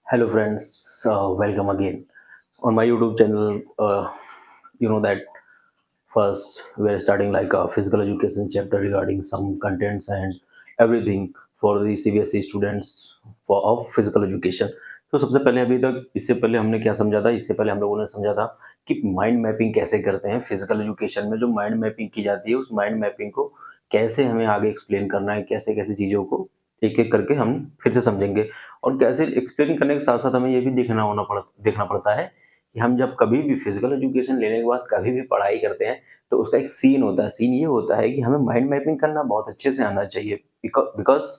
Hello friends, welcome again on my YouTube channel. You know that first we're starting like a physical education chapter regarding some contents and everything for the CBSE students for of physical education. तो सबसे पहले अभी तक इससे पहले हमने क्या समझा था? इससे पहले हम लोगों ने समझा था कि माइंड मैपिंग कैसे करते हैं फिजिकल एजुकेशन में। जो माइंड मैपिंग की जाती है उस माइंड मैपिंग को कैसे हमें आगे एक्सप्लेन करना है, कैसे कैसे चीज़ों को एक एक करके हम फिर से समझेंगे। और कैसे एक्सप्लेन करने के साथ साथ हमें ये भी देखना पड़ता है कि हम जब कभी भी फिजिकल एजुकेशन लेने के बाद कभी भी पढ़ाई करते हैं तो उसका एक सीन होता है। सीन ये होता है कि हमें माइंड मैपिंग करना बहुत अच्छे से आना चाहिए। बिकॉज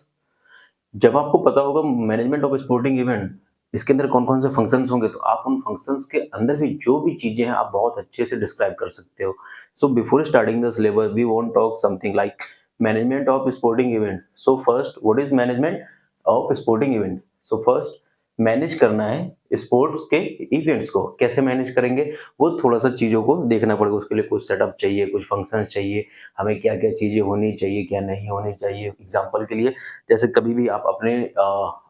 जब आपको पता होगा मैनेजमेंट ऑफ स्पोर्टिंग इवेंट इसके अंदर कौन कौन से फंक्शंस होंगे, तो आप उन फंक्शंस के अंदर भी जो भी चीजें हैं आप बहुत अच्छे से डिस्क्राइब कर सकते हो। So before starting the syllabus we want talk something like management of sporting event. So first, what is management of sporting event? So first, manage करना है स्पोर्ट्स के इवेंट्स को। कैसे मैनेज करेंगे वो थोड़ा सा चीज़ों को देखना पड़ेगा। उसके लिए कुछ सेटअप चाहिए, कुछ फंक्शंस चाहिए, हमें क्या क्या चीज़ें होनी चाहिए, क्या नहीं होनी चाहिए। एग्जांपल के लिए, जैसे कभी भी आप अपने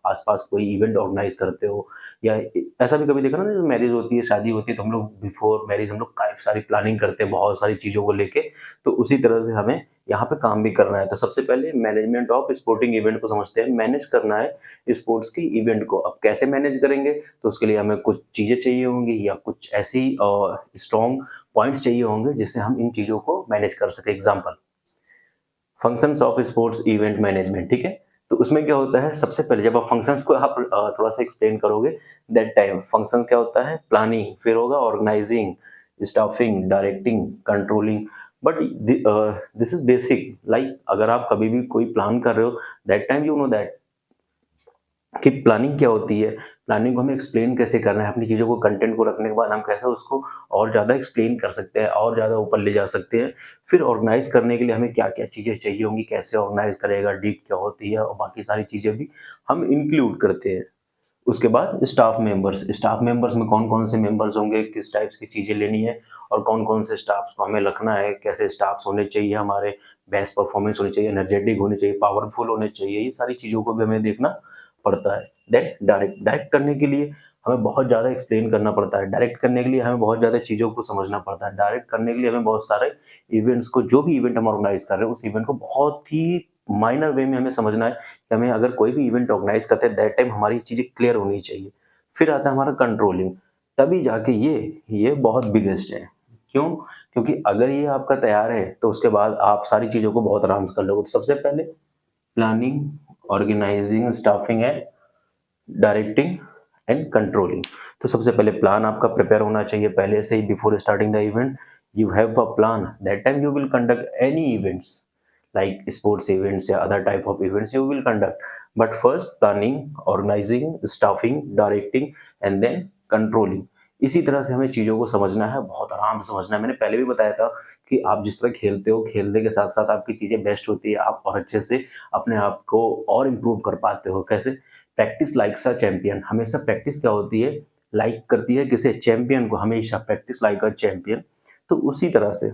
आसपास कोई इवेंट ऑर्गेनाइज करते हो, या ऐसा भी कभी देखा ना, जो मैरिज होती है, शादी होती है, तो हम लोग बिफोर मैरिज हम लोग काफ़ी सारी प्लानिंग करते हैं बहुत सारी चीज़ों को लेके। तो उसी तरह से हमें यहाँ पे काम भी करना है। तो सबसे पहले मैनेजमेंट ऑफ स्पोर्टिंग इवेंट को समझते हैं। मैनेज करना है स्पोर्ट्स की इवेंट को। अब कैसे मैनेज करेंगे? तो उसके लिए हमें कुछ चीज़ें चाहिए होंगी या कुछ ऐसी स्ट्रॉन्ग पॉइंट्स चाहिए होंगे जिससे हम इन चीज़ों को मैनेज कर सकें। Example, functions of sports event management, ठीक है। तो उसमें क्या होता है, सबसे पहले जब आप फंक्शंस को आप थोड़ा सा एक्सप्लेन करोगे, दैट टाइम फंक्शंस क्या होता है, प्लानिंग, फिर होगा organising, staffing, directing, controlling. But this is basic. Like अगर आप कभी भी कोई प्लान कर रहे हो, that time you know that कि प्लानिंग क्या होती है। प्लानिंग को हमें एक्सप्लेन कैसे करना है, अपनी चीज़ों को, कंटेंट को रखने के बाद हम कैसे उसको और ज़्यादा एक्सप्लेन कर सकते हैं, और ज़्यादा ऊपर ले जा सकते हैं। फिर ऑर्गेनाइज करने के लिए हमें क्या क्या चीज़ें चाहिए होंगी, कैसे ऑर्गेनाइज करेगा, डीप क्या होती है, और बाकी सारी चीज़ें भी हम इंक्लूड करते हैं। उसके बाद स्टाफ मेंबर्स में कौन कौन से मेंबर्स होंगे, किस टाइप्स की चीज़ें लेनी है, और कौन कौन से स्टाफ्स को हमें रखना है, कैसे स्टाफ्स होने चाहिए हमारे, बेस्ट परफॉर्मेंस होनी चाहिए, एनर्जेटिक होने चाहिए, पावरफुल होने चाहिए। ये सारी चीज़ों को भी हमें देखना पड़ता है। देन डायरेक्ट डायरेक्ट करने के लिए हमें बहुत ज़्यादा एक्सप्लेन करना पड़ता है। डायरेक्ट करने के लिए हमें बहुत ज़्यादा चीज़ों को समझना पड़ता है। डायरेक्ट करने के लिए हमें बहुत सारे इवेंट्स को, जो भी इवेंट हम ऑर्गेनाइज कर रहे हैं, उस इवेंट को बहुत ही माइनर वे में हमें समझना है कि हमें अगर कोई भी इवेंट ऑर्गेनाइज करते हैं, दैट टाइम हमारी चीज़ें क्लियर होनी चाहिए। फिर आता है हमारा कंट्रोलिंग। तभी जाके ये बहुत बिगेस्ट है। क्यों? क्योंकि अगर ये आपका तैयार है तो उसके बाद आप सारी चीज़ों को बहुत आराम से कर लोगे। तो सबसे पहले planning, organising, staffing and directing and controlling. तो सबसे पहले प्लान आपका प्रिपेयर होना चाहिए पहले से ही। Before starting the event you have a plan, that time you will conduct any events like sports events या other type of events you will conduct. But first planning, organizing, staffing, directing and then controlling। इसी तरह से हमें चीज़ों को समझना है, बहुत आराम से समझना है। मैंने पहले भी बताया था कि आप जिस तरह खेलते हो, खेलने के साथ साथ आपकी चीज़ें बेस्ट होती है, आप और अच्छे से अपने आप को और इम्प्रूव कर पाते हो। कैसे? Practice likes a champion. हमेशा प्रैक्टिस क्या होती है, लाइक करती है किसे, चैंपियन को। हमेशा प्रैक्टिस लाइक अ चैंपियन। तो उसी तरह से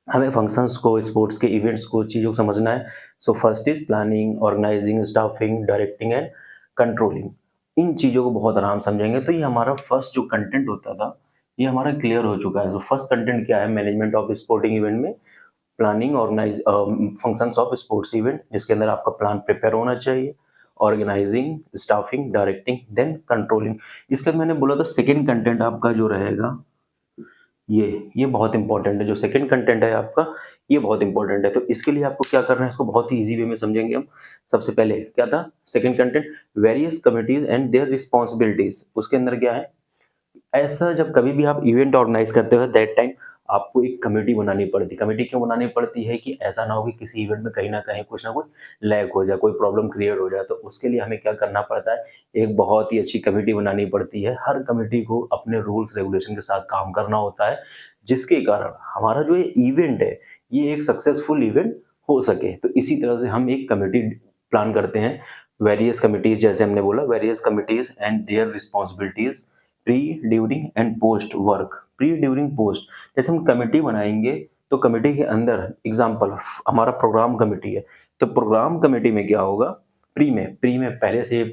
हमें फंक्शंस को, स्पोर्ट्स के इवेंट्स को, चीज़ों को समझना है। So first is planning, organising, staffing, directing and controlling. इन चीज़ों को बहुत आराम समझेंगे तो ये हमारा फर्स्ट जो कंटेंट होता था ये हमारा क्लियर हो चुका है। तो फर्स्ट कंटेंट क्या है मैनेजमेंट ऑफ स्पोर्टिंग इवेंट में? Planning, organise, functions of sports event, जिसके अंदर आपका प्लान प्रिपेयर होना चाहिए, organising, staffing, directing, then controlling. इसके बाद मैंने बोला था सेकेंड कंटेंट आपका जो रहेगा ये बहुत इंपॉर्टेंट है। जो सेकंड कंटेंट है आपका ये बहुत इंपॉर्टेंट है। तो इसके लिए आपको क्या करना है, इसको बहुत ही इजी वे में समझेंगे हम। सबसे पहले क्या था second content, various committees and their responsibilities. उसके अंदर क्या है, ऐसा जब कभी भी आप इवेंट ऑर्गेनाइज करते हो दैट टाइम आपको एक कमेटी बनानी पड़ती है। कमेटी क्यों बनानी पड़ती है कि ऐसा ना हो कि किसी इवेंट में कहीं ना कहीं कुछ ना कुछ लैग हो जाए, कोई प्रॉब्लम क्रिएट हो जाए। तो उसके लिए हमें क्या करना पड़ता है, एक बहुत ही अच्छी कमेटी बनानी पड़ती है। हर कमेटी को अपने रूल्स रेगुलेशन के साथ काम करना होता है, जिसके कारण हमारा जो ये इवेंट है ये एक सक्सेसफुल इवेंट हो सके। तो इसी तरह से हम एक कमेटी प्लान करते हैं। वेरियस कमिटीज, जैसे हमने बोला, various committees and their responsibilities, pre, during and post work. Pre, during, post. जैसे हम कमेटी बनाएंगे तो कमेटी के अंदर एग्जांपल हमारा प्रोग्राम कमेटी है, तो प्रोग्राम कमेटी में क्या होगा, प्री में पहले से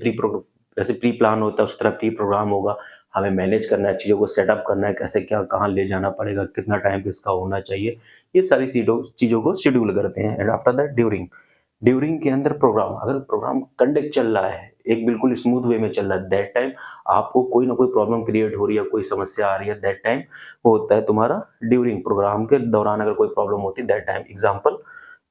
जैसे प्री प्लान होता है उस तरह प्री प्रोग्राम होगा। हमें मैनेज करना है, चीज़ों को सेटअप करना है, कैसे क्या कहाँ ले जाना पड़ेगा, कितना टाइम किसका होना चाहिए, ये सारी चीज़ों को शेड्यूल करते हैं। And after that during, during के अंदर प्रोग्राम, अगर प्रोग्राम कंडक्ट चल रहा है, एक बिल्कुल स्मूथ वे में चल रहा है, दैट टाइम आपको कोई ना कोई प्रॉब्लम क्रिएट हो रही है, कोई समस्या आ रही है, दैट टाइम वो होता है तुम्हारा ड्यूरिंग। प्रोग्राम के दौरान अगर कोई प्रॉब्लम होती है, दैट टाइम। एग्जाम्पल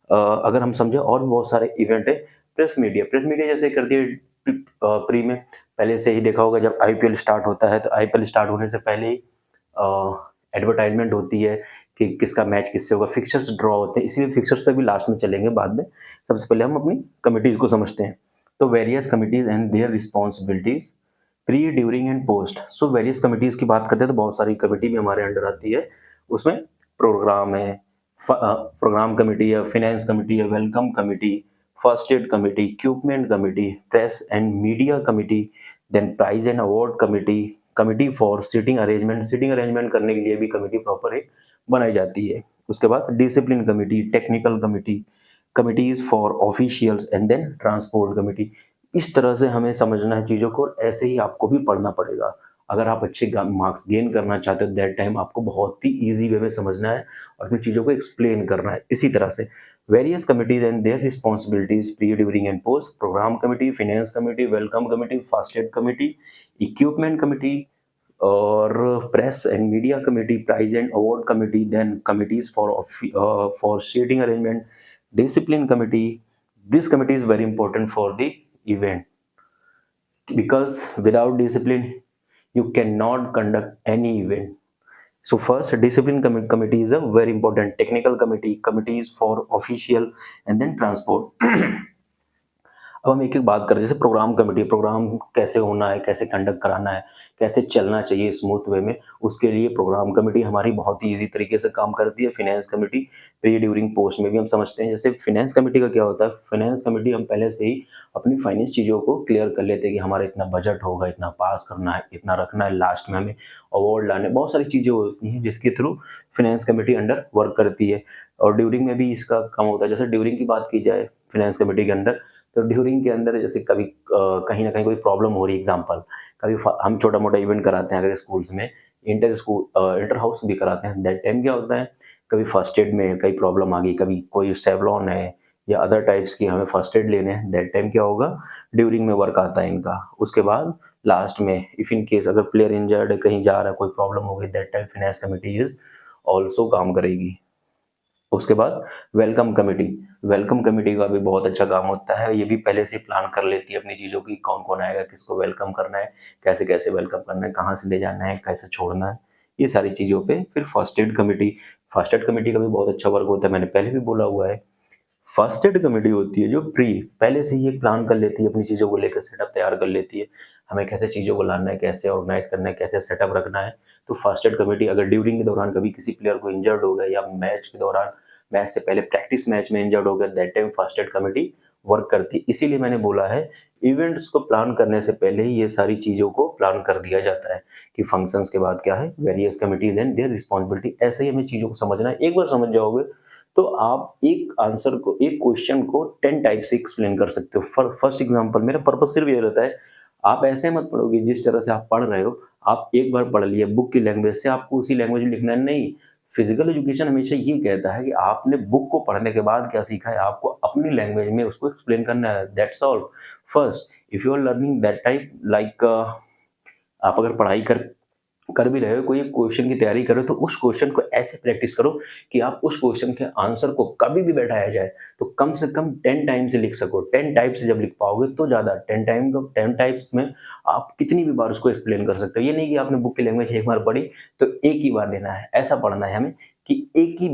अगर हम समझे, और भी बहुत सारे इवेंट है। प्रेस मीडिया, प्रेस मीडिया जैसे करती है प्री में, पहले से ही देखा होगा, जब आईपीएल स्टार्ट होता है तो आईपीएल स्टार्ट होने से पहले ही एडवर्टाइजमेंट होती है कि किसका मैच किससे होगा, फिक्चर्स ड्रॉ होते हैं, इसीलिए फिक्चर्स पे भी लास्ट में चलेंगे बाद में। सबसे पहले हम अपनी कमिटीज को समझते हैं। तो various committees and their responsibilities, pre, during and post. So various committees की बात करते हैं तो बहुत सारी कमिटी भी हमारे अंडर आती है। उसमें प्रोग्राम है, प्रोग्राम कमेटी है, फाइनेंस कमेटी है, welcome committee, first aid committee, equipment committee, press and media committee, then prize and award committee, committee for seating arrangement, seating arrangement करने के लिए भी कमेटी प्रॉपर एक बनाई जाती है। उसके बाद discipline committee, technical committee, committees for officials and then transport committee. इस तरह से हमें समझना है चीज़ों को, ऐसे ही आपको भी पढ़ना पड़ेगा। अगर आप अच्छे मार्क्स गेन करना चाहते हो, दैट टाइम आपको बहुत ही ईजी वे में समझना है और अपनी चीज़ों को एक्सप्लेन करना है। इसी तरह से various committees and their responsibilities, pre, during and post, programme committee, finance committee, welcome committee, first aid committee, equipment committee और press and media committee, prize and award committee, then committees for seating arrangement, discipline committee. This committee is very important for the event, because without discipline you cannot conduct any event. So first, discipline committee is a very important. Technical committee, committees for official and then transport. अब हम एक एक बात करते हैं, जैसे programme committee, programme कैसे होना है, कैसे कंडक्ट कराना है, कैसे चलना चाहिए स्मूथ वे में, उसके लिए प्रोग्राम कमेटी हमारी बहुत ही ईजी तरीके से काम करती है। Finance committee pre, during, post में भी हम समझते हैं। जैसे फाइनेंस कमेटी का क्या होता है, फाइनेंस कमेटी हम पहले से ही अपनी फाइनेंस चीज़ों को क्लियर कर लेते हैं कि हमारा इतना बजट होगा, इतना पास करना है, इतना रखना है, लास्ट में हमें अवार्ड लाने, बहुत सारी चीज़ें होती हैं जिसके through finance committee under work करती है। और ड्यूरिंग में भी इसका काम होता है। जैसे ड्यूरिंग की बात की जाए फाइनेंस कमेटी के अंदर, तो ड्यूरिंग के अंदर जैसे कभी कहीं ना कहीं कोई प्रॉब्लम हो रही है, एग्जांपल कभी हम छोटा मोटा इवेंट कराते हैं अगर स्कूल्स में, इंटर हाउस भी कराते हैं, दैट टाइम क्या होता है, कभी फर्स्ट एड में कई प्रॉब्लम आ गई, कभी कोई सेवलॉन है या अदर टाइप्स की हमें फर्स्ट एड लेने हैं, दैट टाइम क्या होगा, ड्यूरिंग में वर्क आता है इनका। उसके बाद लास्ट में इफ इन केस अगर प्लेयर इंजर्ड है, कहीं जा रहा है, कोई प्रॉब्लम हो गई, that time finance committee is also काम करेगी। उसके बाद वेलकम कमेटी, वेलकम कमेटी का भी बहुत अच्छा काम होता है। ये भी पहले से प्लान कर लेती है अपनी चीज़ों की, कौन कौन आएगा, किसको वेलकम करना है, कैसे कैसे वेलकम करना है, कहाँ से ले जाना है, कैसे छोड़ना है, ये सारी चीज़ों पे। फिर first aid committee, first aid committee का भी बहुत अच्छा वर्क होता है, मैंने पहले भी बोला हुआ है। फर्स्ट एड कमेटी होती है जो प्री, पहले से ही एक प्लान कर लेती है, अपनी चीज़ों को लेकर सेटअप तैयार कर लेती है, हमें कैसे चीज़ों को लाना है, कैसे ऑर्गेनाइज करना है, कैसे सेटअप रखना है। तो फर्स्ट एड कमेटी अगर ड्यूरिंग के दौरान कभी किसी प्लेयर को इंजर्ड हो गया, या मैच के दौरान, मैच से पहले प्रैक्टिस मैच में इंजर्ड हो गया, that time first aid committee work करती है। इसीलिए मैंने बोला है इवेंट्स को प्लान करने से पहले ही ये सारी चीज़ों को प्लान कर दिया जाता है कि फंक्शंस के बाद क्या है, various committees and their responsibility. ऐसे ही हमें चीज़ों को समझना है। एक बार समझ जाओगे तो आप एक आंसर को, एक क्वेश्चन को 10 टाइप से एक्सप्लेन कर सकते हो। फर्स्ट एग्जांपल, मेरा पर्पस सिर्फ ये रहता है, आप ऐसे मत पढ़ोगे जिस तरह से आप पढ़ रहे हो, आप एक बार पढ़ लिए बुक की लैंग्वेज से, आपको उसी लैंग्वेज में लिखना है, नहीं। फिजिकल एजुकेशन हमेशा ये कहता है कि आपने बुक को पढ़ने के बाद क्या सीखा है, आपको अपनी लैंग्वेज में उसको एक्सप्लेन करना है, that's all. First, if you are learning that type like, आप अगर पढ़ाई कर भी रहे हो, कोई एक क्वेश्चन की तैयारी करो, तो उस क्वेश्चन को ऐसे प्रैक्टिस करो कि आप उस क्वेश्चन के आंसर को कभी भी बैठाया जाए तो कम से कम 10 टाइम से लिख सको। 10 टाइप से जब लिख पाओगे तो ज़्यादा, 10 टाइप्स में आप कितनी भी बार उसको एक्सप्लेन कर सकते हो। ये नहीं कि आपने बुक की लैंग्वेज एक बार पढ़ी तो एक ही बार देना है, ऐसा पढ़ना है हमें कि एक ही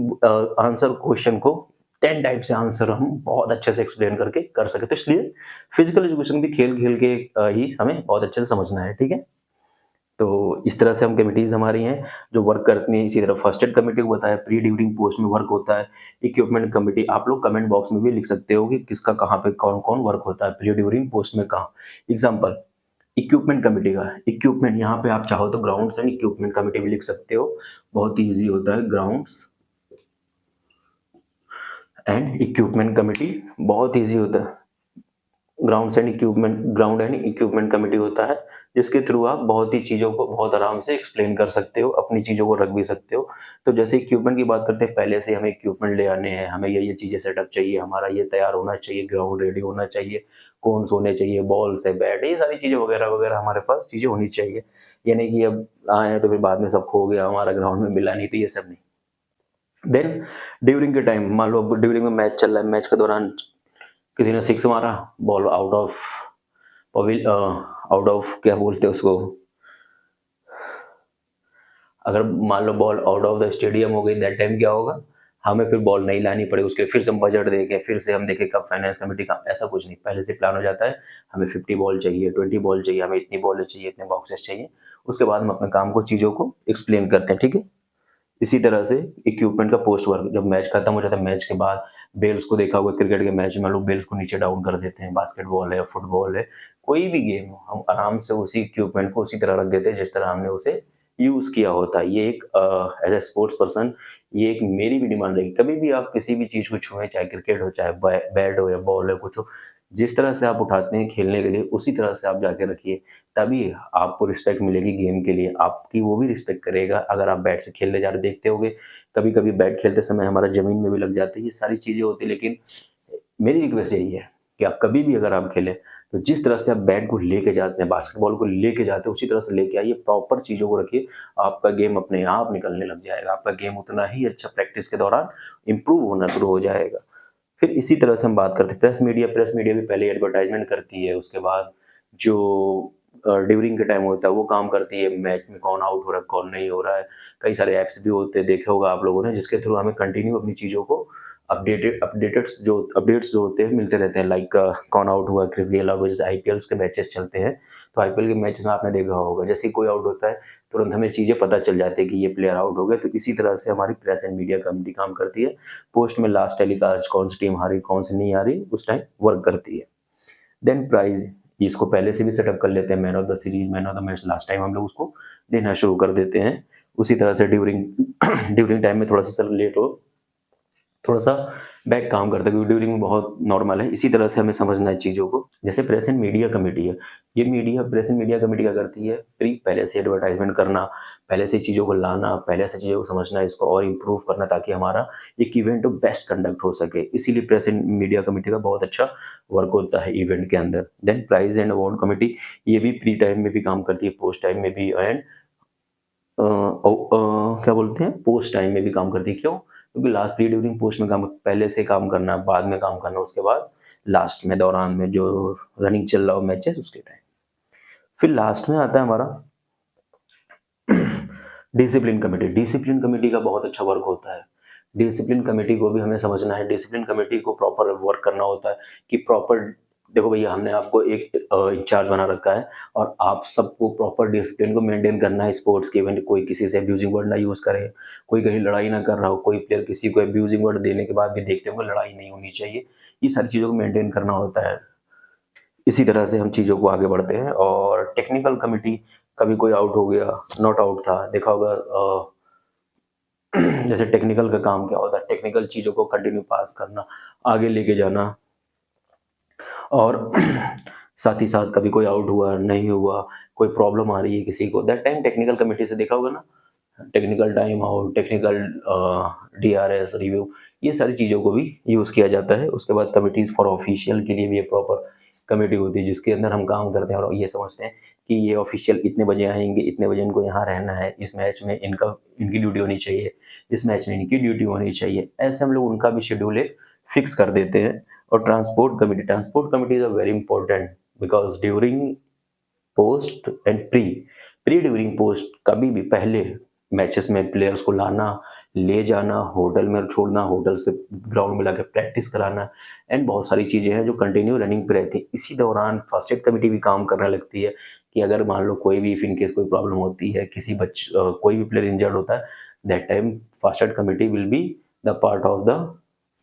आंसर क्वेश्चन को 10 टाइप से आंसर हम बहुत अच्छे से एक्सप्लेन करके कर सके। तो इसलिए फिजिकल एजुकेशन भी खेल खेल के ही हमें बहुत अच्छे से समझना है, ठीक है। तो इस तरह से हम कमिटीज़ हमारी हैं जो वर्क करती हैं। इसी तरह फर्स्ट एड कमेटी को बताया, प्री, ड्यूरिंग, पोस्ट में वर्क होता है। इक्विपमेंट कमेटी, आप लोग कमेंट बॉक्स में भी लिख सकते हो कि किसका कहाँ पे कौन कौन वर्क होता है, प्री, ड्यूरिंग, पोस्ट में कहाँ। एग्जाम्पल इक्विपमेंट कमेटी का, इक्विपमेंट यहाँ पे आप चाहो तो ग्राउंड्स एंड इक्विपमेंट कमेटी भी लिख सकते हो, बहुत ही ईजी होता है। ग्राउंड्स एंड इक्विपमेंट कमेटी बहुत ईजी होता है। ग्राउंड एंड इक्विपमेंट कमेटी होता है, जिसके थ्रू आप बहुत ही चीज़ों को बहुत आराम से एक्सप्लेन कर सकते हो, अपनी चीज़ों को रख भी सकते हो। तो जैसे इक्विपमेंट की बात करते हैं, पहले से हमें इक्विपमेंट ले आने हैं, हमें ये चीज़ें सेटअप चाहिए, हमारा ये तैयार होना चाहिए, ग्राउंड रेडी होना चाहिए, कोन्स होने चाहिए, बॉल्स है, बैट है, ये सारी चीज़ें वगैरह हमारे पास चीज़ें होनी चाहिए। ये नहीं कि अब आए हैं तो फिर बाद में सब खो गया, हमारा ग्राउंड में मिला नहीं, तो ये सब नहीं। देन ड्यूरिंग के टाइम, मान लो ड्यूरिंग में मैच चल रहा है, मैच के दौरान किसी ने सिक्स मारा, बॉल आउट ऑफ क्या बोलते हैं उसको, अगर मान लो ball out of the stadium हो गई, दैट टाइम क्या होगा, हमें फिर बॉल नहीं लानी पड़ेगी, उसके फिर से हम बजट देखें, फिर से हम देखें कब फाइनेंस कमेटी का, ऐसा कुछ नहीं, पहले से प्लान हो जाता है, हमें 50 बॉल चाहिए, 20 बॉल चाहिए, हमें इतनी बॉल चाहिए, इतने बॉक्सेस चाहिए, उसके बाद हम अपने काम को, चीज़ों को एक्सप्लेन करते हैं, ठीक है। इसी तरह से इक्विपमेंट का पोस्ट वर्क, जब मैच खत्म हो जाता है, मैच के बाद बेल्स को देखा होगा, क्रिकेट के मैच में लोग बेल्स को नीचे डाउन कर देते हैं, बास्केटबॉल है, फुटबॉल है, कोई भी गेम हो, हम आराम से उसी इक्विपमेंट को उसी तरह रख देते हैं जिस तरह हमने उसे यूज किया होता है। ये एक एज ए स्पोर्ट्स पर्सन, ये एक मेरी भी डिमांड रहेगी, कभी भी आप किसी भी चीज को छुएं, चाहे क्रिकेट हो, चाहे बैट हो या बॉल है, कुछ हो, जिस तरह से आप उठाते हैं खेलने के लिए, उसी तरह से आप जाके रखिए, तभी आपको रिस्पेक्ट मिलेगी गेम के लिए, आपकी वो भी रिस्पेक्ट करेगा। अगर आप बैट से खेलने जा रहे, देखते होगे कभी कभी बैट खेलते समय हमारा जमीन में भी लग जाती है, ये सारी चीजें होती है, लेकिन मेरी रिक्वेस्ट यही है कि आप कभी भी अगर आप खेलें, तो जिस तरह से आप बैट को लेके जाते हैं, बास्केटबॉल को लेके जाते हैं, उसी तरह से लेके आइए, प्रॉपर चीज़ों को रखिए, आपका गेम अपने आप निकलने लग जाएगा, आपका गेम उतना ही अच्छा प्रैक्टिस के दौरान इम्प्रूव होना शुरू हो जाएगा। फिर इसी तरह से हम बात करते हैं प्रेस मीडिया भी पहले एडवर्टाइजमेंट करती है, उसके बाद जो ड्यूरिंग के टाइम होता है वो काम करती है, मैच में कौन आउट हो रहा है, कौन नहीं हो रहा है, कई सारे ऐप्स भी होते हैं, देखे होगा आप लोगों ने, जिसके थ्रू हमें कंटिन्यू अपनी चीज़ों को अपडेट्स जो होते हैं मिलते रहते हैं, लाइक कौन आउट हुआ, क्रिस गेल आउट हुआ, जैसे आईपीएल के मैचेस चलते हैं, तो आईपीएल के मैचेस में आपने देखा होगा, जैसे ही कोई आउट होता है तुरंत हमें चीज़ें पता चल जाती है कि ये प्लेयर आउट हो गए। तो इसी तरह से हमारी प्रेस एंड मीडिया कमेटी काम करती है, पोस्ट में लास्ट टेलीकास्ट कौन सी टीम हारी, कौन सी नहीं हारी, उस टाइम वर्क करती है। देन प्राइज, इसको पहले से भी सेटअप कर लेते हैं, man of the series, man of the match, last time हम लोग उसको देना शुरू कर देते हैं। उसी तरह से ड्यूरिंग ड्यूरिंग टाइम में थोड़ा सा लेट हो, थोड़ा सा बैक काम करता है, क्योंकि ड्यूरिंग में बहुत नॉर्मल है। इसी तरह से हमें समझना है चीज़ों को। जैसे प्रेस एंड मीडिया कमेटी है, ये प्रेस एंड मीडिया कमेटी क्या करती है, पहले से एडवर्टाइजमेंट करना, पहले से चीज़ों को लाना, पहले से चीज़ों को समझना, इसको और इम्प्रूव करना, ताकि हमारा एक इवेंट बेस्ट कंडक्ट हो सके। इसीलिए प्रेस एंड मीडिया कमेटी का बहुत अच्छा वर्क होता है इवेंट के अंदर। Then prize and award committee, ये भी प्री टाइम में भी काम करती है, पोस्ट टाइम में भी, एंड क्या बोलते हैं, पोस्ट टाइम में भी काम करती है। क्यों? क्योंकि लास्ट प्री ड्यूरिंग पोस्ट में काम, पहले से काम करना, बाद में काम करना, उसके बाद लास्ट में दौरान में जो रनिंग चल रहा हो मैचेस उसके टाइम। फिर लास्ट में आता है हमारा डिसिप्लिन कमेटी। डिसिप्लिन कमेटी का बहुत अच्छा वर्क होता है। डिसिप्लिन कमेटी को भी हमें समझना है, डिसिप्लिन कमेटी को प्रॉपर वर्क करना होता है कि प्रॉपर, देखो भैया हमने आपको एक इंचार्ज बना रखा है और आप सबको प्रॉपर डिसिप्लिन को मेंटेन करना है स्पोर्ट्स के इवेंट। कोई किसी से अब्यूजिंग वर्ड ना यूज़ करे, कोई कहीं लड़ाई ना कर रहा हो, कोई प्लेयर किसी को अब्यूजिंग वर्ड देने के बाद भी देखते होंगे लड़ाई नहीं होनी चाहिए, ये सारी चीज़ों को मेंटेन करना होता है। इसी तरह से हम चीज़ों को आगे बढ़ते हैं। और टेक्निकल कमेटी, कभी कोई आउट हो गया, नॉट आउट था, देखा होगा जैसे टेक्निकल का काम क्या होता है, टेक्निकल चीज़ों को कंटिन्यू पास करना, आगे लेके जाना, और साथ ही साथ कभी कोई आउट हुआ, नहीं हुआ, कोई प्रॉब्लम आ रही है किसी को, दैट टाइम टेक्निकल कमेटी से देखा होगा ना, technical time out, technical DRS review, ये सारी चीज़ों को भी यूज़ किया जाता है। उसके बाद कमिटीज़ फॉर ऑफिशियल के लिए भी एक प्रॉपर कमेटी होती है, जिसके अंदर हम काम करते हैं और ये समझते हैं कि ये ऑफिशियल इतने बजे आएंगे, इतने बजे इनको यहाँ रहना है, इस मैच में इनकी ड्यूटी होनी चाहिए, इस मैच में इनकी ड्यूटी होनी चाहिए, ऐसे हम लोग उनका भी शेड्यूल फिक्स कर देते हैं। और transport committee is a very important, because during post and pre during post, कभी भी पहले मैचेस में प्लेयर्स को लाना, ले जाना, होटल में छोड़ना, होटल से ग्राउंड में लाकर प्रैक्टिस कराना, एंड बहुत सारी चीज़ें हैं जो कंटिन्यू रनिंग पे रहती है। इसी दौरान फर्स्ट एड कमेटी भी काम करने लगती है कि अगर मान लो कोई भी इन केस कोई प्रॉब्लम होती है, कोई भी प्लेयर इंजर्ड होता है, that time first aid committee will be the part of the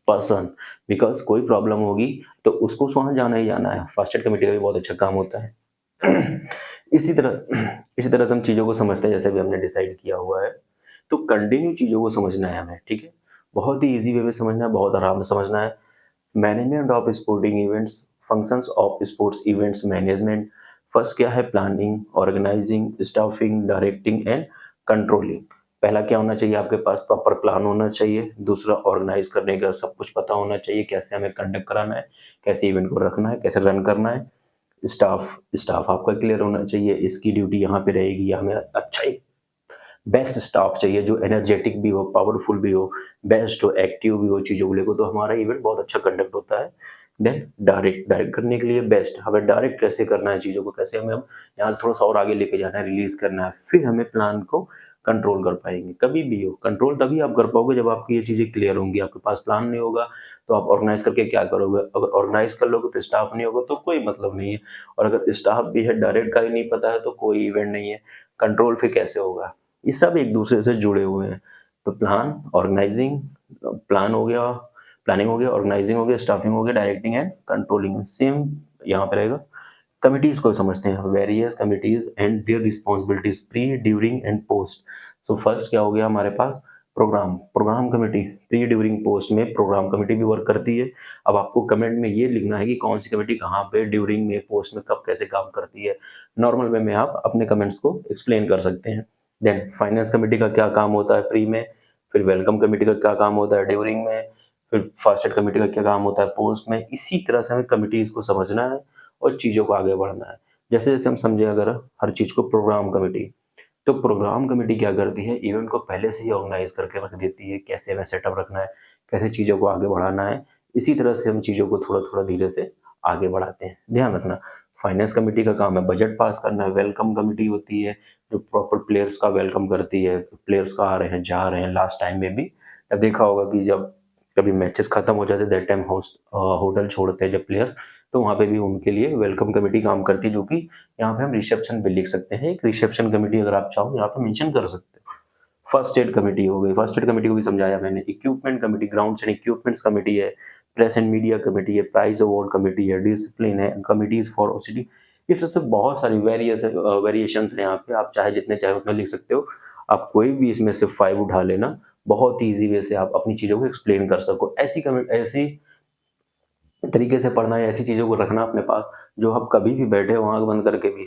person, because कोई प्रॉब्लम होगी तो उसको वहाँ जाना ही जाना है। फर्स्ट एड कमेटी का भी बहुत अच्छा काम होता है। इसी तरह से हम चीज़ों को समझते हैं, जैसे भी हमने डिसाइड किया हुआ है। तो कंटिन्यू चीज़ों को समझना है हमें, ठीक है, बहुत ही इजी वे में समझना है, बहुत आराम से समझना है। Management of sporting events functions of sports events management. First क्या है, planning, organising, staffing, directing and controlling. पहला क्या होना चाहिए, आपके पास प्रॉपर प्लान होना चाहिए। दूसरा, ऑर्गेनाइज करने का सब कुछ पता होना चाहिए, कैसे हमें कंडक्ट कराना है, कैसे इवेंट को रखना है, कैसे रन करना है। स्टाफ स्टाफ आपका क्लियर होना चाहिए, इसकी ड्यूटी यहाँ पे रहेगी, हमें अच्छा एक बेस्ट स्टाफ चाहिए जो एनर्जेटिक भी हो, पावरफुल भी हो, बेस्ट हो, एक्टिव भी हो चीज़ों को लेकर, तो हमारा इवेंट बहुत अच्छा कंडक्ट होता है। देन डायरेक्ट डायरेक्ट करने के लिए बेस्ट, हमें डायरेक्ट कैसे करना है चीज़ों को, कैसे हमें हम यहाँ थोड़ा सा और आगे लेके जाना है, रिलीज करना है, फिर हमें प्लान को कंट्रोल कर पाएंगे। कभी भी हो कंट्रोल तभी आप कर पाओगे जब आपकी ये चीज़ें क्लियर होंगी। आपके पास प्लान नहीं होगा तो आप ऑर्गेनाइज करके क्या करोगे, अगर ऑर्गेनाइज कर लोगे तो स्टाफ नहीं होगा तो कोई मतलब नहीं है, और अगर स्टाफ भी है डायरेक्ट का ही नहीं पता है तो कोई इवेंट नहीं है, कंट्रोल फिर कैसे होगा। ये सब एक दूसरे से जुड़े हुए हैं। तो प्लान, ऑर्गेनाइजिंग, प्लान हो गया, प्लानिंग हो गया, ऑर्गेनाइजिंग हो गया, स्टाफिंग हो गया, डायरेक्टिंग एंड कंट्रोलिंग, सेम यहाँ पे रहेगा। कमिटीज को समझते हैं, various committees and their responsibilities pre, during and post. So first क्या हो गया हमारे पास, programme committee. Pre, during, post में प्रोग्राम कमेटी भी वर्क करती है। अब आपको कमेंट में ये लिखना है कि कौन सी कमेटी कहाँ पे, ड्यूरिंग में, पोस्ट में कब कैसे काम करती है। नॉर्मल वे में आप अपने कमेंट्स को एक्सप्लेन कर सकते हैं। देन फाइनेंस कमेटी का क्या काम होता है प्री में, फिर वेलकम कमेटी का क्या काम होता है ड्यूरिंग में, फिर फास्ट एड कमेटी का क्या काम होता है पोस्ट में। इसी तरह से हमें कमिटीज को समझना है और चीज़ों को आगे बढ़ना है। जैसे जैसे हम समझे अगर हर चीज़ को, प्रोग्राम कमेटी, तो प्रोग्राम कमेटी क्या करती है, इवेंट को पहले से ही ऑर्गेनाइज करके रख देती है, कैसे हमें सेटअप रखना है, कैसे चीज़ों को आगे बढ़ाना है। इसी तरह से हम चीज़ों को थोड़ा थोड़ा धीरे से आगे बढ़ाते हैं। ध्यान रखना, फाइनेंस कमेटी का काम है बजट पास करना है। वेलकम कमेटी होती है जो प्रॉपर प्लेयर्स का वेलकम करती है, प्लेयर्स का आ रहे हैं जा रहे हैं। लास्ट टाइम में भी जब देखा होगा कि जब कभी मैचेस खत्म हो जाते दैट टाइम होटल छोड़ते हैं जब प्लेयर, तो वहाँ पे भी उनके लिए वेलकम कमेटी काम करती है, जो कि यहाँ पे हम रिसेप्शन पे लिख सकते हैं। एक रिसेप्शन कमेटी अगर आप चाहो यहाँ पे मेंशन कर सकते हो। फर्स्ट एड कमेटी हो गई, फर्स्ट एड कमेटी को भी समझाया मैंने। Equipment committee, grounds and equipments committee है। प्रेस एंड मीडिया कमेटी है। प्राइज अवार्ड कमेटी है। डिसिप्लिन है, कमिटीज फॉर ओसीटी। इस तरह से बहुत सारी वेरिएशंस हैं यहाँ पे, आप चाहे जितने चाहे उतने लिख सकते हो। आप कोई भी इसमें से 5 उठा लेना, बहुत ही ईजी वे से आप अपनी चीज़ों को एक्सप्लेन कर सको। ऐसी तरीके से पढ़ना है, ऐसी चीज़ों को रखना अपने पास जो आप कभी भी बैठे हो आँख बंद करके भी,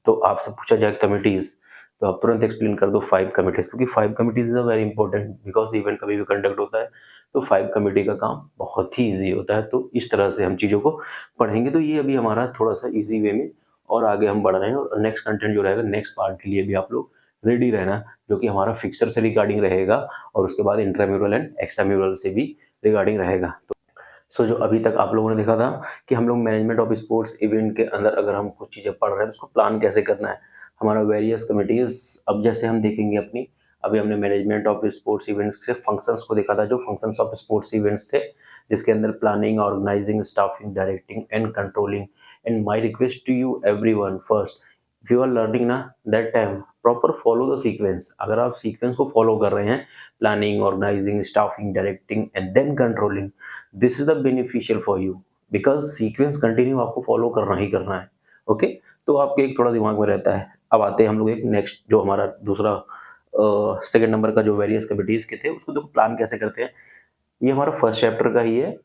तो आपसे पूछा जाए कमिटीज़, तो आप तुरंत एक्सप्लेन कर दो 5 कमिटीज़, क्योंकि 5 committees is very important because event कभी भी कंडक्ट होता है तो 5 कमिटी का काम बहुत ही ईज़ी होता है। तो इस तरह से हम चीज़ों को पढ़ेंगे। तो ये अभी हमारा थोड़ा-सा ईज़ी वे में, और आगे हम बढ़ रहे हैं, और नेक्स्ट कंटेंट जो रहेगा नेक्स्ट पार्ट के लिए भी आप लोग रेडी रहना, जो कि हमारा फिक्सर से रिगार्डिंग रहेगा और उसके बाद इंट्राम्यूरल एंड एक्स्ट्राम्यूरल से भी रिगार्डिंग रहेगा। सो जो अभी तक आप लोगों ने देखा था कि हम लोग मैनेजमेंट ऑफ स्पोर्ट्स इवेंट के अंदर अगर हम कुछ चीज़ें पढ़ रहे हैं तो उसको प्लान कैसे करना है, हमारा वेरियस कमिटीज। अब जैसे हम देखेंगे अपनी, अभी हमने मैनेजमेंट ऑफ स्पोर्ट्स इवेंट्स के फंक्शंस को देखा था, जो फंक्शंस ऑफ स्पोर्ट्स इवेंट्स थे, जिसके अंदर planning, organising, staffing, directing and controlling. And my request to you everyone, first if you are learning ना that time, proper follow the sequence. अगर आप सीक्वेंस को फॉलो कर रहे हैं, planning, organising, staffing, directing and then controlling, this is the beneficial for you, because sequence continue आपको follow करना ही करना है। ओके, तो आपके एक थोड़ा दिमाग में रहता है। अब आते हैं हम लोग एक नेक्स्ट, जो हमारा दूसरा सेकंड नंबर का जो वेरियस कमिटीज के थे, उसको देखो प्लान कैसे करते हैं। ये हमारा फर्स्ट चैप्टर का ही है,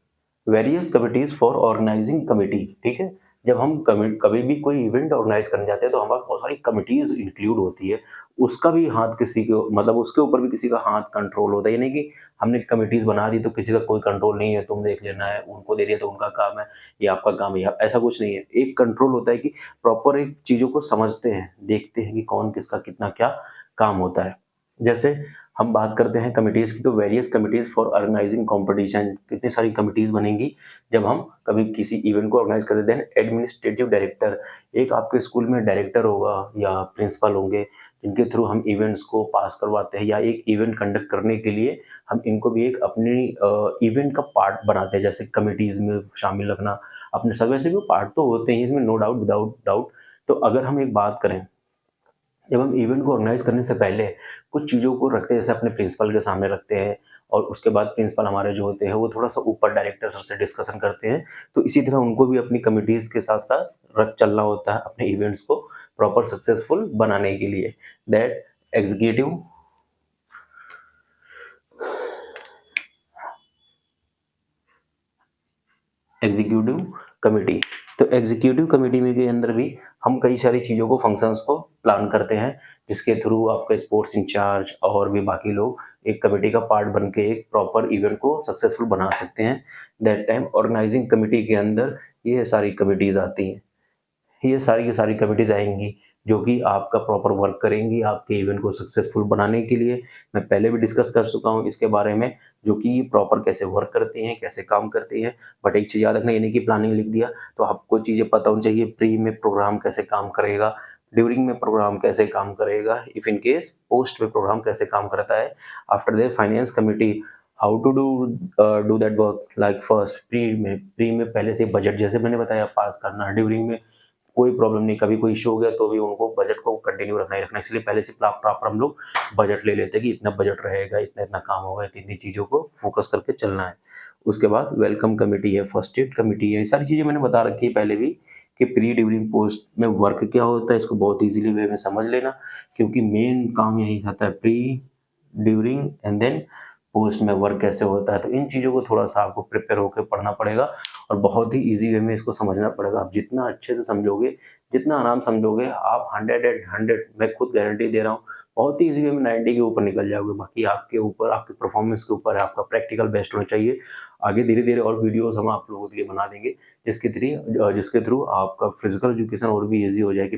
various committees for organising committee. ठीक है, जब हम कभी भी कोई इवेंट ऑर्गेनाइज करने जाते हैं तो हमारे बहुत सारी कमिटीज इंक्लूड होती है, उसका भी हाथ किसी को, मतलब उसके ऊपर भी किसी का हाथ कंट्रोल होता है। यानी कि हमने कमिटीज बना दी तो किसी का कोई कंट्रोल नहीं है, तुम देख लेना है, उनको दे दिया तो उनका काम है, ये आपका काम है, ऐसा कुछ नहीं है। एक कंट्रोल होता है कि प्रॉपर एक चीज़ों को समझते हैं, देखते हैं कि कौन किसका कितना क्या काम होता है। जैसे हम बात करते हैं कमिटीज की, तो various committees for organising competition, कितनी सारी कमिटीज बनेंगी जब हम कभी किसी इवेंट को ऑर्गेनाइज करते हैं। एडमिनिस्ट्रेटिव डायरेक्टर, एक आपके स्कूल में डायरेक्टर होगा या प्रिंसिपल होंगे जिनके थ्रू हम इवेंट्स को पास करवाते हैं, या एक इवेंट कंडक्ट करने के लिए हम इनको भी एक अपनी इवेंट का पार्ट बनाते हैं, जैसे कमिटीज में शामिल रखना अपने सब। वैसे भी पार्ट तो होते हैं इसमें, नो डाउट, विदाउट डाउट। तो अगर हम एक बात करें, जब हम इवेंट को ऑर्गेनाइज करने से पहले कुछ चीज़ों को रखते हैं, जैसे अपने प्रिंसिपल के सामने रखते हैं, और उसके बाद प्रिंसिपल हमारे जो होते हैं वो थोड़ा सा ऊपर डायरेक्टर सर से डिस्कशन करते हैं, तो इसी तरह उनको भी अपनी कमिटीज़ के साथ साथ रख चलना होता है अपने इवेंट्स को प्रॉपर सक्सेसफुल बनाने के लिए। That executive executive committee. तो एग्जीक्यूटिव कमेटी में के अंदर भी हम कई सारी चीज़ों को, फंक्शंस को प्लान करते हैं, जिसके थ्रू आपका स्पोर्ट्स इंचार्ज और भी बाकी लोग एक कमेटी का पार्ट बन के एक प्रॉपर इवेंट को सक्सेसफुल बना सकते हैं। दैट टाइम ऑर्गेनाइजिंग कमेटी के अंदर ये सारी कमिटीज़ आती हैं। ये सारी की सारी कमिटीज़ आएँगी, जो कि आपका प्रॉपर वर्क करेंगी आपके इवेंट को सक्सेसफुल बनाने के लिए। मैं पहले भी डिस्कस कर चुका हूँ इसके बारे में, जो कि प्रॉपर कैसे वर्क करती हैं, कैसे काम करती हैं। बट एक चीज़ याद रखना, ये नहीं कि प्लानिंग लिख दिया, तो आपको चीज़ें पता होनी चाहिए, प्री में प्रोग्राम कैसे काम करेगा, ड्यूरिंग में प्रोग्राम कैसे काम करेगा, इफ इन केस पोस्ट में प्रोग्राम कैसे काम करता है। After that finance committee, how to do that work. Like first pre में पहले से बजट, जैसे मैंने बताया, पास करना। ड्यूरिंग में कोई प्रॉब्लम नहीं, कभी कोई इशू हो गया तो भी उनको बजट को कंटिन्यू रखना ही रखना, इसलिए पहले से प्रॉपर हम लोग बजट ले लेते हैं कि इतना बजट रहेगा, इतना इतना काम होगा, इतनी चीज़ों को फोकस करके चलना है। उसके बाद वेलकम कमेटी है, फर्स्ट एड कमेटी है, ये सारी चीज़ें मैंने बता रखी है पहले भी कि प्री ड्यूरिंग पोस्ट में वर्क क्या होता है। इसको बहुत ईजिली वे में समझ लेना, क्योंकि मेन काम यही आता है, pre, during and then post में वर्क कैसे होता है। तो इन चीज़ों को थोड़ा सा आपको प्रिपेयर होकर पढ़ना पड़ेगा और बहुत ही ईजी वे में इसको समझना पड़ेगा। आप जितना अच्छे से समझोगे, जितना आराम समझोगे, आप 100 एट 100, मैं खुद गारंटी दे रहा हूँ, बहुत ही ईजी वे में 90 के ऊपर निकल जाओगे। बाकी आपके ऊपर, आपके परफॉर्मेंस के ऊपर है, आपका प्रैक्टिकल बेस्ट होना चाहिए। आगे धीरे धीरे और वीडियोस हम आप लोगों के लिए बना देंगे, जिसके थ्रू आपका फिजिकल एजुकेशन और भी ईजी हो जाएगी।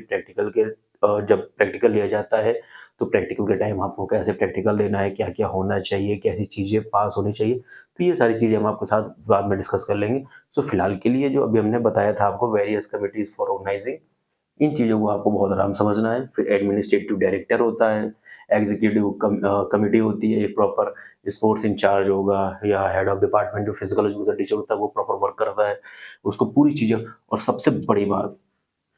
जब प्रैक्टिकल लिया जाता है, तो प्रैक्टिकल के टाइम आपको कैसे प्रैक्टिकल देना है, क्या क्या होना चाहिए, कैसी चीज़ें पास होनी चाहिए, तो ये सारी चीज़ें हम आपके साथ बाद में डिस्कस कर लेंगे। सो फिलहाल के लिए जो अभी हमने बताया था आपको, वेरियस कमिटीज़ फॉर ऑर्गेनाइजिंग, इन चीज़ों को आपको बहुत आराम समझना है। फिर एडमिनिस्ट्रेटिव डायरेक्टर होता है, एग्जीक्यूटिव कमिटी होती है, एक प्रॉपर स्पोर्ट्स इंचार्ज होगा या हेड ऑफ डिपार्टमेंट जो फिजिकल एजुकेशन टीचर होता है, वो प्रॉपर वर्क करता है, उसको पूरी चीज़ें। और सबसे बड़ी बात,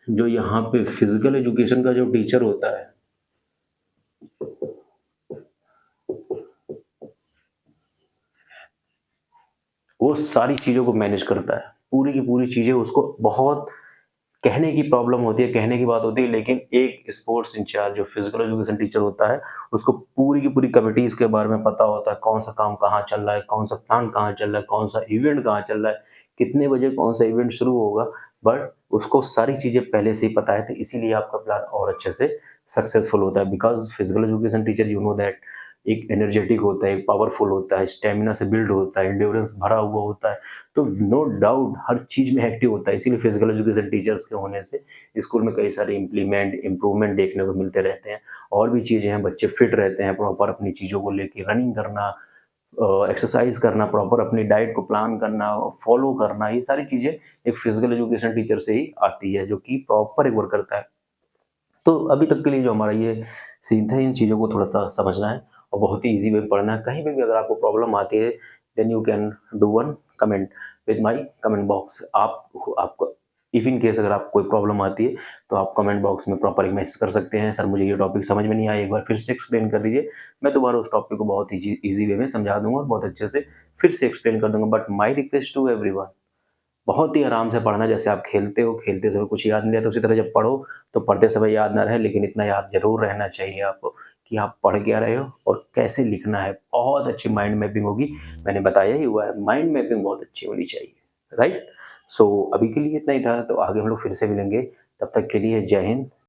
जो यहाँ पे फिजिकल एजुकेशन का जो टीचर होता है, वो सारी चीज़ों को मैनेज करता है, पूरी की पूरी चीज़ें। उसको बहुत कहने की प्रॉब्लम होती है, कहने की बात होती है, लेकिन एक स्पोर्ट्स इंचार्ज जो फिजिकल एजुकेशन टीचर होता है, उसको पूरी की पूरी कमिटीज़ के बारे में पता होता है, कौन सा काम कहाँ चल रहा है, कौन सा प्लान कहाँ चल रहा है, कौन सा इवेंट कहाँ चल रहा है, कितने बजे कौन सा इवेंट शुरू होगा। बट उसको सारी चीज़ें पहले से ही पता है, तो इसीलिए आपका प्लान और अच्छे से सक्सेसफुल होता है। Because physical education teacher, you know that, एक एनर्जेटिक होता है, एक पावरफुल होता है, स्टेमिना से बिल्ड होता है, एंड्योरेंस भरा हुआ होता है, तो नो डाउट हर चीज़ में एक्टिव होता है। इसीलिए फिजिकल एजुकेशन टीचर्स के होने से स्कूल में कई सारे इम्प्रूवमेंट देखने को मिलते रहते हैं। और भी चीज़ें हैं, बच्चे फिट रहते हैं, प्रॉपर अपनी चीज़ों को लेके रनिंग करना, एक्सरसाइज करना, प्रॉपर अपनी डाइट को प्लान करना, फॉलो करना, ये सारी चीज़ें एक फिजिकल एजुकेशन टीचर से ही आती है, जो कि प्रॉपर एक वर्क करता है। तो अभी तक के लिए जो हमारा ये सीन था, इन चीज़ों को थोड़ा-सा समझना है और बहुत ही ईज़ी वे में पढ़ना है। कहीं पे भी अगर आपको प्रॉब्लम आती है, then you can do one comment with my comment box. आपको इफ इन केस अगर आपको कोई प्रॉब्लम आती है, तो आप कमेंट बॉक्स में प्रॉपर मैसेज कर सकते हैं, सर मुझे ये टॉपिक समझ में नहीं आया, एक बार फिर से एक्सप्लेन कर दीजिए। मैं दोबारा उस टॉपिक को बहुत ईज़ी वे में समझा दूँगा और बहुत अच्छे से फिर से एक्सप्लेन कर दूँगा। But my request to everyone, बहुत ही आराम से पढ़ना। जैसे आप खेलते हो, खेलते समय कुछ याद नहीं रहता, उसी तरह जब पढ़ो तो पढ़ते समय याद ना रहे, लेकिन इतना याद ज़रूर रहना चाहिए आपको कि आप पढ़ क्या रहे हो और कैसे लिखना है। बहुत अच्छी माइंड मैपिंग होगी, मैंने बताया ही हुआ है, माइंड मैपिंग बहुत अच्छी होनी चाहिए, राइट? सो अभी के लिए इतना ही था, तो आगे हम लोग फिर से मिलेंगे। तब तक के लिए जय हिंद।